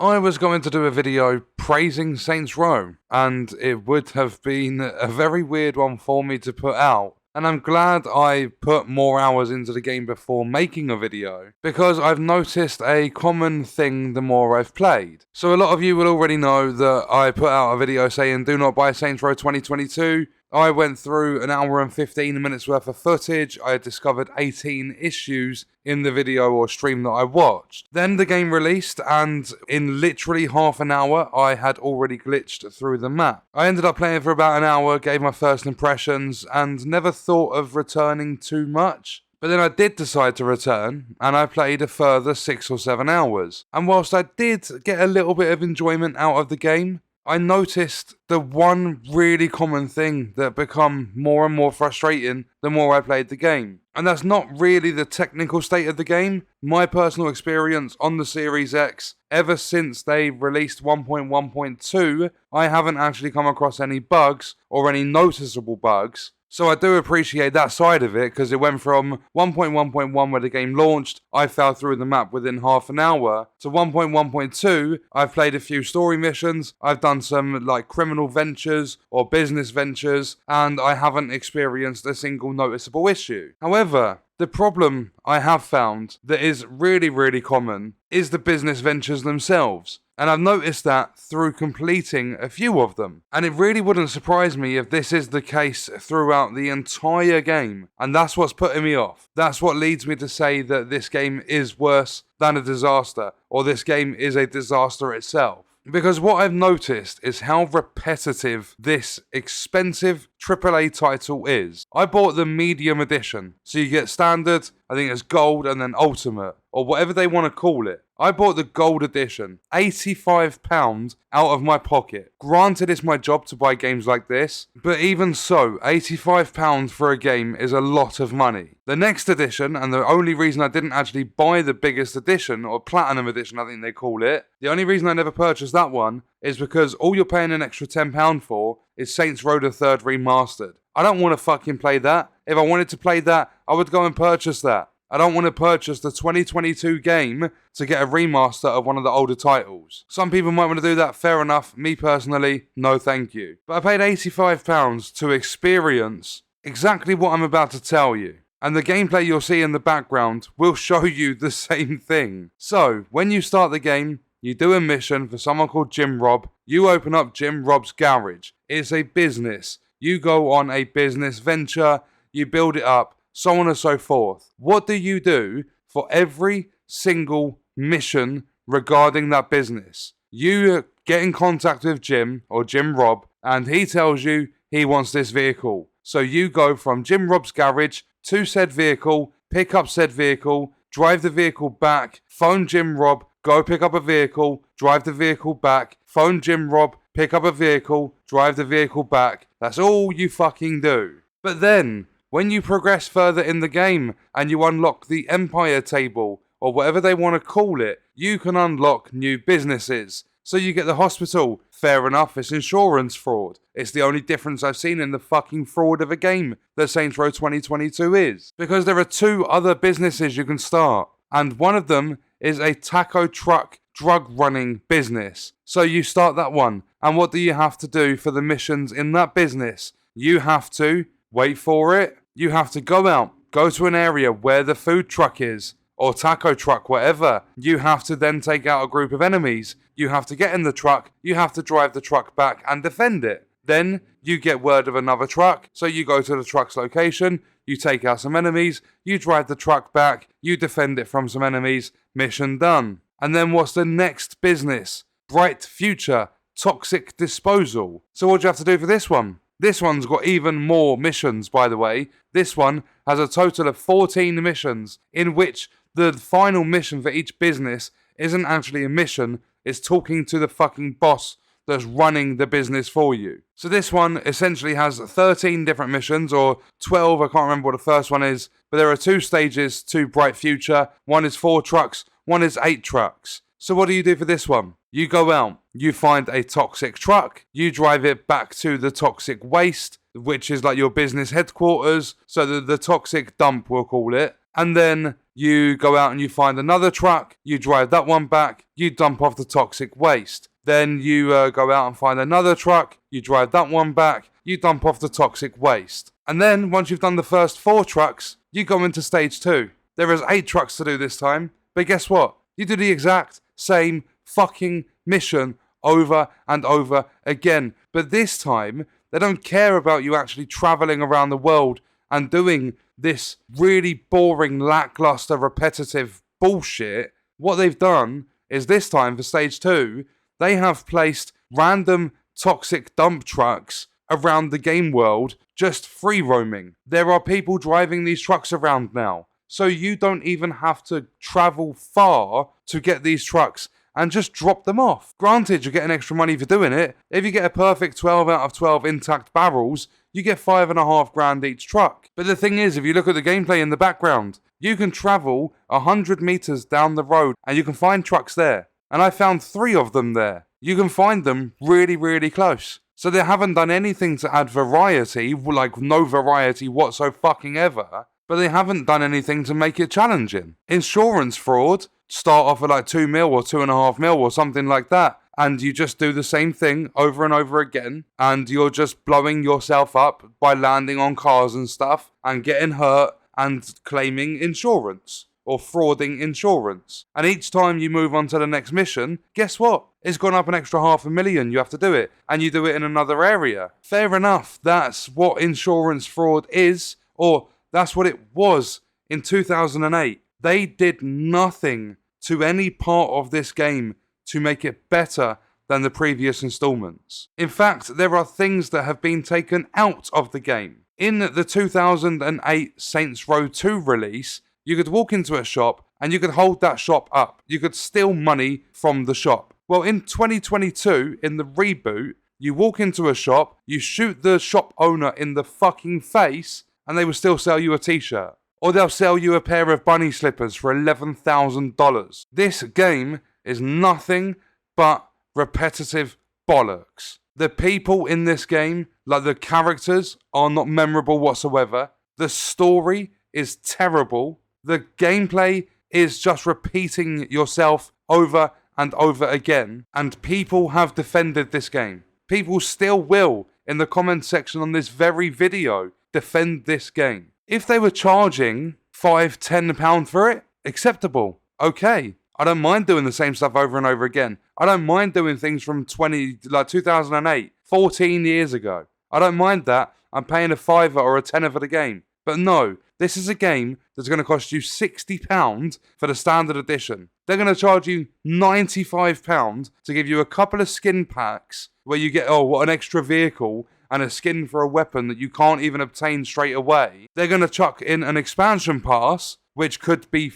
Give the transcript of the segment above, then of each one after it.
I was going to do a video praising Saints Row, and it would have been a very weird one for me to put out. And I'm glad I put more hours into the game before making a video, because I've noticed a common thing the more I've played. So a lot of you will already know that I put out a video saying do not buy Saints Row 2022. I went through an hour and 15 minutes worth of footage. I had discovered 18 issues in the video or stream that I watched. Then the game released, and in literally half an hour, I had already glitched through the map. I ended up playing for about an hour, gave my first impressions, and never thought of returning too much. But then I did decide to return, and I played a further 6 or 7 hours. And whilst I did get a little bit of enjoyment out of the game, I noticed the one really common thing that become more and more frustrating the more I played the game. And that's not really the technical state of the game. My personal experience on the Series X, ever since they released 1.1.2, I haven't actually come across any bugs or any noticeable bugs. So I do appreciate that side of it, because it went from 1.1.1 where the game launched, I fell through the map within half an hour, to 1.1.2, I've played a few story missions, I've done some criminal ventures or business ventures, and I haven't experienced a single noticeable issue. However, the problem I have found that is really, really common is the business ventures themselves. And I've noticed that through completing a few of them. And it really wouldn't surprise me if this is the case throughout the entire game. And that's what's putting me off. That's what leads me to say that this game is worse than a disaster, or this game is a disaster itself. Because what I've noticed is how repetitive this expensive AAA title is. I bought the medium edition, so you get standard, I think it's gold, and then ultimate, or whatever they want to call it. I bought the gold edition, £85 out of my pocket. Granted, it's my job to buy games like this, but even so, £85 for a game is a lot of money. The next edition, and the only reason I didn't actually buy the biggest edition, or platinum edition I think they call it, the only reason I never purchased that one is because all you're paying an extra £10 for is Saints Row the 3rd Remastered. I don't want to fucking play that. If I wanted to play that, I would go and purchase that. I don't want to purchase the 2022 game to get a remaster of one of the older titles. Some people might want to do that, fair enough. Me personally, no thank you. But I paid £85 to experience exactly what I'm about to tell you. And the gameplay you'll see in the background will show you the same thing. So, when you start the game, you do a mission for someone called JimRob. You open up JimRob's garage. It's a business. You go on a business venture. You build it up. So on and so forth. What do you do for every single mission regarding that business? You get in contact with Jim, or JimRob, and he tells you he wants this vehicle. So you go from JimRob's garage to said vehicle, pick up said vehicle, drive the vehicle back, phone JimRob, go pick up a vehicle, drive the vehicle back, phone JimRob, pick up a vehicle, drive the vehicle back. That's all you fucking do. But then, when you progress further in the game and you unlock the Empire table, or whatever they want to call it, you can unlock new businesses. So you get the hospital. Fair enough, it's insurance fraud. It's the only difference I've seen in the fucking fraud of a game that Saints Row 2022 is. Because there are 2 other businesses you can start. And one of them is a taco truck drug running business. So you start that one. And what do you have to do for the missions in that business? You have to wait for it. You have to go out, go to an area where the food truck is, or taco truck, whatever. You have to then take out a group of enemies. You have to get in the truck. You have to drive the truck back and defend it. Then you get word of another truck. So you go to the truck's location. You take out some enemies. You drive the truck back. You defend it from some enemies. Mission done. And then what's the next business? Bright Future Toxic Disposal. So what do you have to do for this one? This one's got even more missions, by the way. This one has a total of 14 missions, in which the final mission for each business isn't actually a mission, it's talking to the fucking boss that's running the business for you. So this one essentially has 13 different missions, or 12, I can't remember what the first one is, but there are 2 stages to Bright Future. One is 4 trucks, one is 8 trucks. So what do you do for this one? You go out, you find a toxic truck, you drive it back to the toxic waste, which is like your business headquarters, so the toxic dump we'll call it, and then you go out and you find another truck, you drive that one back, you dump off the toxic waste. Then you go out and find another truck, you drive that one back, you dump off the toxic waste. And then, once you've done the first 4 trucks, you go into stage 2. There is 8 trucks to do this time, but guess what? You do the exact same fucking mission over and over again. But this time, they don't care about you actually traveling around the world and doing this really boring, lackluster, repetitive bullshit. What they've done is this time, for stage 2, they have placed random toxic dump trucks around the game world, just free roaming. There are people driving these trucks around now, so you don't even have to travel far to get these trucks and just drop them off. Granted, you're getting extra money for doing it. If you get a perfect 12 out of 12 intact barrels, you get $5,500 each truck. But the thing is, if you look at the gameplay in the background, you can travel 100 meters down the road and you can find trucks there. And I found 3 of them there. You can find them really, really close. So they haven't done anything to add variety, like no variety whatsoever, but they haven't done anything to make it challenging. Insurance fraud, start off at like 2 mil or 2.5 mil or something like that, and you just do the same thing over and over again, and you're just blowing yourself up by landing on cars and stuff, and getting hurt, and claiming insurance, or frauding insurance. And each time you move on to the next mission, guess what? It's gone up an extra $500,000, you have to do it, and you do it in another area. Fair enough, that's what insurance fraud is, or that's what it was in 2008. They did nothing to any part of this game to make it better than the previous installments. In fact, there are things that have been taken out of the game. In the 2008 Saints Row 2 release, you could walk into a shop and you could hold that shop up. You could steal money from the shop. Well, in 2022, in the reboot, you walk into a shop, you shoot the shop owner in the fucking face, and they will still sell you a t-shirt. Or they'll sell you a pair of bunny slippers for $11,000. This game is nothing but repetitive bollocks. The people in this game, like the characters, are not memorable whatsoever. The story is terrible. The gameplay is just repeating yourself over and over again. And people have defended this game. People still will, in the comment section on this very video, defend this game. If they were charging £5-10 for it, acceptable. Okay. I don't mind doing the same stuff over and over again. I don't mind doing things from 2008, 14 years ago. I don't mind that. I'm paying a £5 or a £10 for the game. But no, this is a game that's going to cost you £60 for the standard edition. They're going to charge you £95 to give you a couple of skin packs where you get, an extra vehicle and a skin for a weapon that you can't even obtain straight away. They're going to chuck in an expansion pass, which could be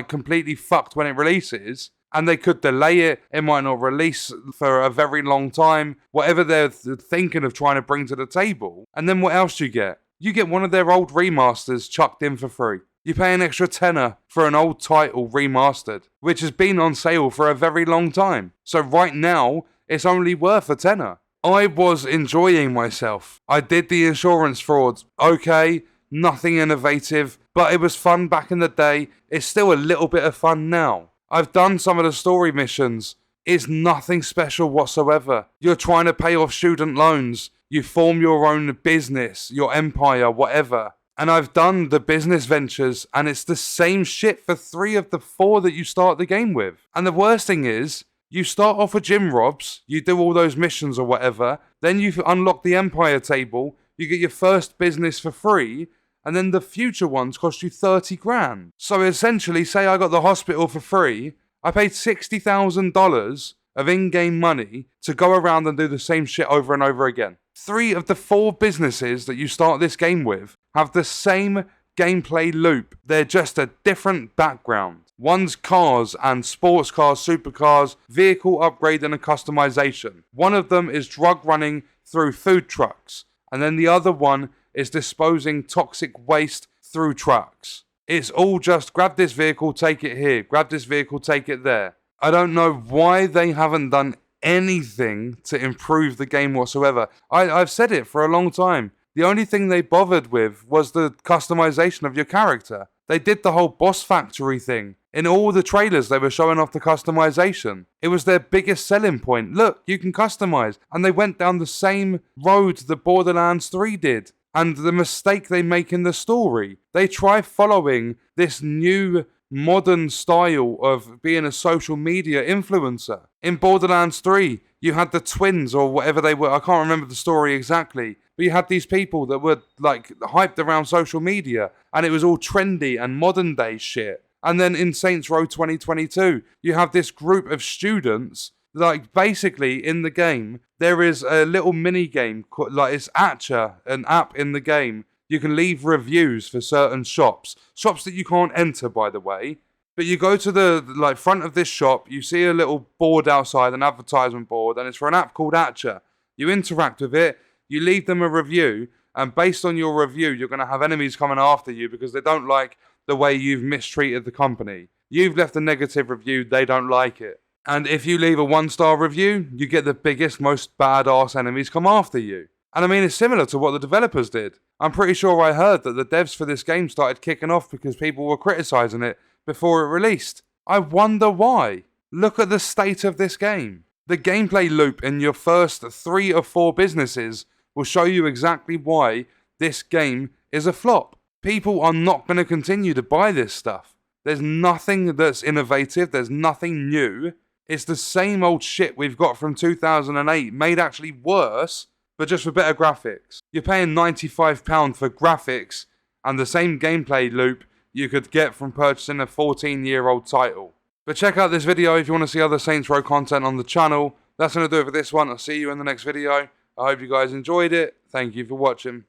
completely fucked when it releases, and they could delay it. It might not release for a very long time, whatever they're thinking of trying to bring to the table. And then what else do you get? You get one of their old remasters chucked in for free. You pay an extra £10 for an old title remastered, which has been on sale for a very long time. So right now, it's only worth a £10. I was enjoying myself. I did the insurance frauds. Okay, nothing innovative, but it was fun back in the day. It's still a little bit of fun now. I've done some of the story missions. It's nothing special whatsoever. You're trying to pay off student loans. You form your own business, your empire, whatever. And I've done the business ventures, and it's the same shit for 3 of the 4 that you start the game with. And the worst thing is, you start off with JimRobs, you do all those missions or whatever, then you unlock the Empire table, you get your first business for free, and then the future ones cost you 30 grand. So essentially, say I got the hospital for free, I paid $60,000 of in-game money to go around and do the same shit over and over again. 3 of the 4 businesses that you start this game with have the same gameplay loop. They're just a different background. One's cars and sports cars, supercars, vehicle upgrade and a customization. One of them is drug running through food trucks. And then the other one is disposing toxic waste through trucks. It's all just grab this vehicle, take it here. Grab this vehicle, take it there. I don't know why they haven't done anything to improve the game whatsoever. I've said it for a long time. The only thing they bothered with was the customization of your character. They did the whole boss factory thing. In all the trailers, they were showing off the customization. It was their biggest selling point. Look, you can customize. And they went down the same road that Borderlands 3 did. And the mistake they make in the story, they try following this new modern style of being a social media influencer. In Borderlands 3, you had the twins or whatever they were. I can't remember the story exactly. But you had these people that were like hyped around social media. And it was all trendy and modern day shit. And then in Saints Row 2022, you have this group of students, like basically in the game, there is a little mini game, like it's Atcha, an app in the game. You can leave reviews for certain shops that you can't enter, by the way. But you go to the front of this shop, you see a little board outside, an advertisement board, and it's for an app called Atcha. You interact with it, you leave them a review, and based on your review, you're going to have enemies coming after you because they don't like the way you've mistreated the company. You've left a negative review, they don't like it. And if you leave a 1-star review, you get the biggest, most badass enemies come after you. And I mean, it's similar to what the developers did. I'm pretty sure I heard that the devs for this game started kicking off because people were criticizing it before it released. I wonder why. Look at the state of this game. The gameplay loop in your first 3 or 4 businesses will show you exactly why this game is a flop. People are not going to continue to buy this stuff. There's nothing that's innovative. There's nothing new. It's the same old shit we've got from 2008, made actually worse, but just for better graphics. You're paying £95 for graphics and the same gameplay loop you could get from purchasing a 14-year-old title. But check out this video if you want to see other Saints Row content on the channel. That's going to do it for this one. I'll see you in the next video. I hope you guys enjoyed it. Thank you for watching.